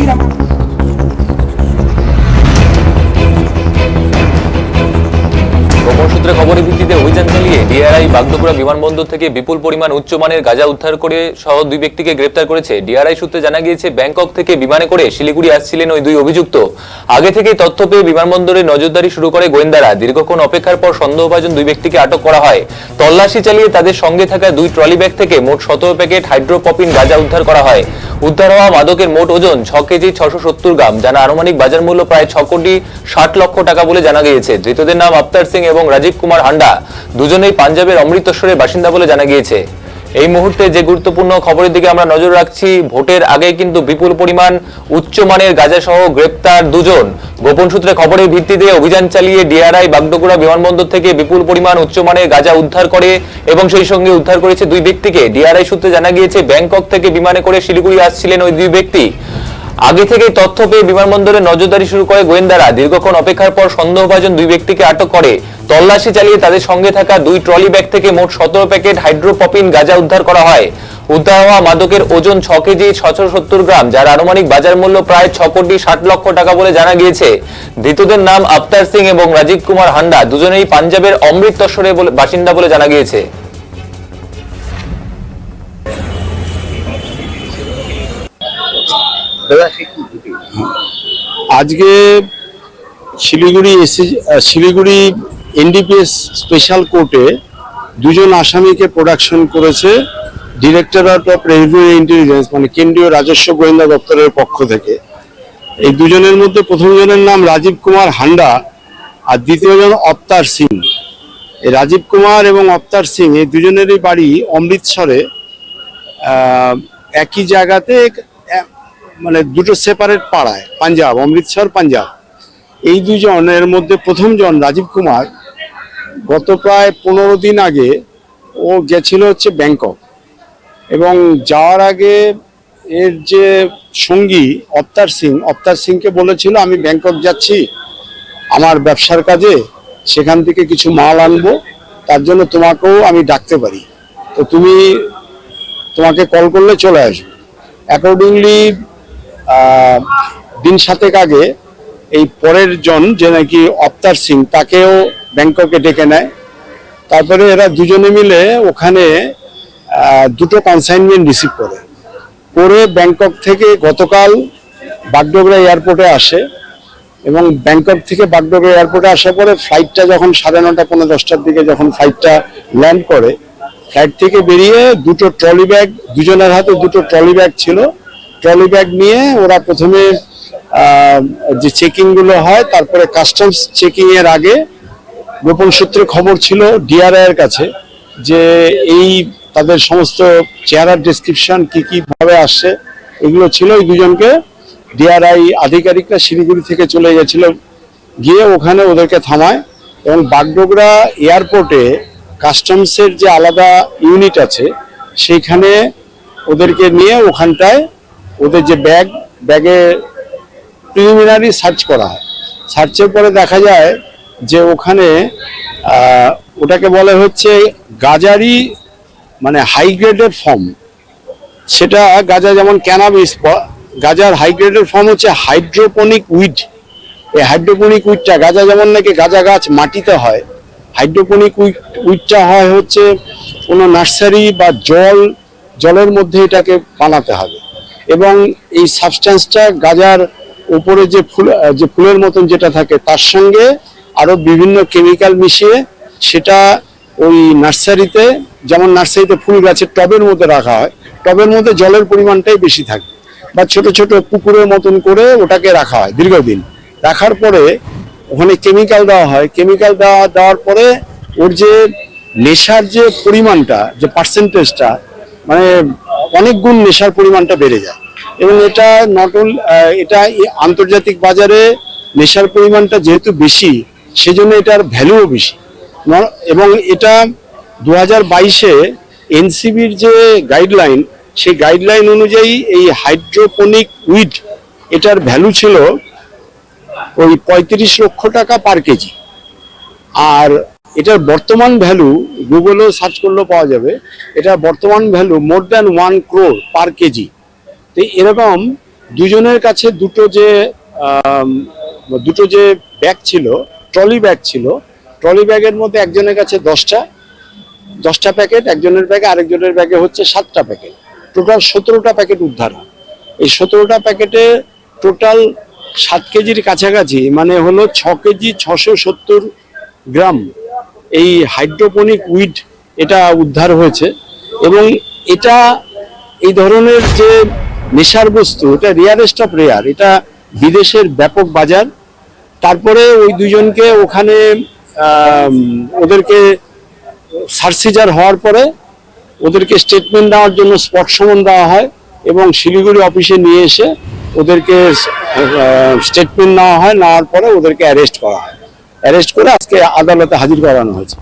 গোপন সূত্রে খবরের ভিত্তিতে অভিযান চালিয়ে ডিআরআই বাগডোগরা বিমানবন্দর থেকে বিপুল পরিমাণ উচ্চমানের গাঁজা উদ্ধার করে সহ দুই ব্যক্তিকে গ্রেপ্তার করেছে। ডিআরআই সূত্রে জানা গিয়েছে, ব্যাংকক থেকে বিমানে করে শিলিগুড়ি আসছিলেন ওই দুই অভিযুক্ত। আগে থেকেই তথ্য পেয়ে বিমানবন্দরে নজরদারি শুরু করে গোয়েন্দারা। দীর্ঘক্ষণ অপেক্ষার পর সন্দেহভাজন দুই ব্যক্তিকে আটক করা হয়। তল্লাশি চালিয়ে তাদের সঙ্গে থাকা দুই ট্রলি ব্যাগ থেকে মোট 17 প্যাকেট হাইড্রোপপিন গাঁজা উদ্ধার করা হয়। উদ্ধার হওয়া মাদকের মোট ওজন 6 কেজি 670 গ্রাম, যার আনুমানিক বাজার মূল্য প্রায় 6 কোটি 60 লক্ষ টাকা বলে জানা গিয়েছে। ধৃতদের নাম আফতার সিং এবং রাজীব কুমার হান্ডা, দুজনেই পাঞ্জাবের অমৃতসরের বাসিন্দা বলে জানা গিয়েছে। এই মুহূর্তে যে গুরুত্বপূর্ণ খবরের দিকে আমরা নজর রাখছি, ভোটের আগে কিন্তু বিপুল পরিমাণ উচ্চমানের গাঁজা সহ গ্রেপ্তার দুজন। গোপন সূত্রে খবরের ভিত্তিতে অভিযান চালিয়ে ডিআরআই বাগডোগরা বিমানবন্দর থেকে বিপুল পরিমাণ উচ্চমানের গাঁজা উদ্ধার করে এবং সেই সঙ্গে উদ্ধার করেছে দুই ব্যক্তিকে। ডিআরআই সূত্রে জানা গিয়েছে, ব্যাংকক থেকে বিমানে করে শিলিগুড়ি আসছিলেন ওই দুই ব্যক্তি। আগে থেকেই তথ্য পেয়ে বিমানবন্দরে নজরদারি শুরু করে গোয়েন্দারা। দীর্ঘক্ষণ অপেক্ষার পর সন্দেহভাজন দুই ব্যক্তিকে আটক করে তল্লাশি চালিয়ে তাদের সঙ্গে থাকা দুই ট্রলি ব্যাগ থেকে মোট 17 প্যাকেট হাইড্রোপপিন গাঁজা উদ্ধার করা হয়। উদ্ধার হওয়া মাদকের ওজন 6 কেজি 670 গ্রাম, যার আনুমানিক বাজার মূল্য প্রায় 6 কোটি 60 লক্ষ টাকা বলে জানা গিয়েছে। ধৃতদের নাম আফতার সিং এবং রাজীব কুমার হান্ডা, দুজনেই পাঞ্জাবের অমৃতসরের বাসিন্দা বলে জানা গিয়েছে। আজকে শিলিগুড়ি এনডিপিএস স্পেশাল কোর্টে দুজন আসামিকে প্রোডাকশন করেছে ডিরেক্টরেট অফ রেভিনিউ ইন্টেলিজেন্স, মানে কেন্দ্রীয় রাজস্ব গোয়েন্দা দপ্তরের পক্ষ থেকে। এই দুজনের মধ্যে প্রথম জনের নাম রাজীব কুমার হান্ডা আর দ্বিতীয় জন আফতার সিং। এই রাজীব কুমার এবং আফতার সিং এই দুজনেরই বাড়ি অমৃতসরে, একই জায়গাতে, মানে দুটো সেপারেট পাড়ায়, পাঞ্জাব, অমৃতসর পাঞ্জাব। এই দুজনের মধ্যে প্রথম জন রাজীব কুমার গত প্রায় 15 দিন আগে ও গেছিল হচ্ছে ব্যাংকক, এবং যাওয়ার আগে এর যে সঙ্গী আফতার সিংকে বলেছিল, আমি ব্যাংকক যাচ্ছি আমার ব্যবসার কাজে, সেখান থেকে কিছু মাল আনবো, তার জন্য তোমাকেও আমি ডাকতে পারি, তো তোমাকে কল করলে চলে আসবে। অ্যাকর্ডিংলি দিন 7 আগে এই পরের জন যে নাকি আফতার সিং, তাকেও ব্যাংককে ডেকে নেয়। তারপরে এরা দুজনে মিলে ওখানে দুটো কনসাইনমেন্ট রিসিভ করে ব্যাংকক থেকে গতকাল বাগডোগরা এয়ারপোর্টে আসে, এবং ব্যাংকক থেকে বাগডোগরা এয়ারপোর্টে আসার পরে ফ্লাইটটা যখন 9:30 পৌনে 10টার দিকে যখন ফ্লাইটটা ল্যান্ড করে, ফ্লাইট থেকে বেরিয়ে দুটো ট্রলি ব্যাগ, দুজনের হাতে দুটো ট্রলি ব্যাগ ছিল। ট্রলি ব্যাগ নিয়ে ওরা প্রথমে যে চেকিং গুলো হয়, তারপরে কাস্টমস চেকিং এর আগে গোপন সূত্রে খবর ছিল ডিআরআই এর কাছে যে এই তাদের সমস্ত চেহারার ডেসক্রিপশন কি ভাবে আসছে এগুলো ছিল। এই দুজনকে ডিআরআই আধিকারিকরা শিলিগুড়ি থেকে চলে গেছিল, গিয়ে ওখানে ওদেরকে থামায়, এবং বাগডোগরা এয়ারপোর্টে কাস্টমসের যে আলাদা ইউনিট আছে সেইখানে ওদেরকে নিয়ে ওখানটায় ওদের যে ব্যাগে প্রিলিমিনারি সার্চ করা হয়। সার্চের পরে দেখা যায় যে ওখানে ওটাকে বলে হচ্ছে গাজারি, মানে হাই গ্রেডের ফর্ম। সেটা গাজা যেমন ক্যানাবিস, গাজার হাই গ্রেডের ফর্ম হচ্ছে হাইড্রোপনিক উইড। এই হাইড্রোপনিক উইডটা গাজা যেমন নাকি গাজা গাছ মাটিতে হয়, হাইড্রোপনিক উইডটা হয় হচ্ছে কোনো নার্সারি বা জলের মধ্যে এটাকে বানাতে হবে, এবং এই সাবস্ট্যান্সটা গাজার উপরে যে ফুলের মতন যেটা থাকে তার সঙ্গে আরো বিভিন্ন কেমিক্যাল মিশিয়ে সেটা ওই নার্সারিতে, যেমন নার্সারিতে ফুল গাছের টবের মধ্যে রাখা হয়, টবের মধ্যে জলের পরিমাণটাই বেশি থাকে, বা ছোট ছোট পুকুরের মতন করে ওটাকে রাখা হয় দীর্ঘদিন। রাখার পরে ওখানে কেমিক্যাল দেওয়া হয়, কেমিক্যাল দেওয়ার পরে ওর যে নেশার যে পরিমাণটা, যে পার্সেন্টেজটা, মানে অনেক গুণ নেশার পরিমাণটা বেড়ে যায়। এবং এটা এটা আন্তর্জাতিক বাজারে নেশার পরিমাণটা যেহেতু বেশি, সেজন্য এটার ভ্যালুও বেশি। এবং এটা 2022-এ এনসিবির যে গাইডলাইন, সেই গাইডলাইন অনুযায়ী এই হাইড্রোপনিক উইড এটার ভ্যালু ছিল ওই 35 লক্ষ টাকা পার কেজি। আর এটার বর্তমান ভ্যালু গুগলেও সার্চ করলেও পাওয়া যাবে, এটা বর্তমান ভ্যালু মোর দ্যান 1 crore পার কেজি। তো এরকম দুজনের কাছে দুটো যে ব্যাগ ছিল, ট্রলি ব্যাগ ছিল, ট্রলি ব্যাগের মধ্যে একজনের কাছে 10টা প্যাকেট, একজনের ব্যাগে, আরেকজনের ব্যাগে হচ্ছে 7টা প্যাকেট, টোটাল 17টা প্যাকেট উদ্ধার হয়। এই 17টা প্যাকেটে টোটাল 7 কেজির কাছাকাছি, মানে হলো 6 কেজি 670 গ্রাম এই হাইড্রোপনিক উইড এটা উদ্ধার হয়েছে। এবং এটা এই ধরনের যে নেশার বস্তু, এটা রেয়ারেস্ট অফ রেয়ার, এটা বিদেশের ব্যাপক বাজার। তারপরে ওই দুজনকে ওখানে ওদেরকে সার্চিজার হওয়ার পরে ওদেরকে স্টেটমেন্ট দেওয়ার জন্য স্পট সমন দেওয়া হয় এবং শিলিগুড়ি অফিসে নিয়ে এসে ওদেরকে স্টেটমেন্ট নেওয়া হয়। নেওয়ার পরে ওদেরকে অ্যারেস্ট করা হয়। অ্যারেস্ট করে আজকে আদালতে হাজির করানো হয়েছে।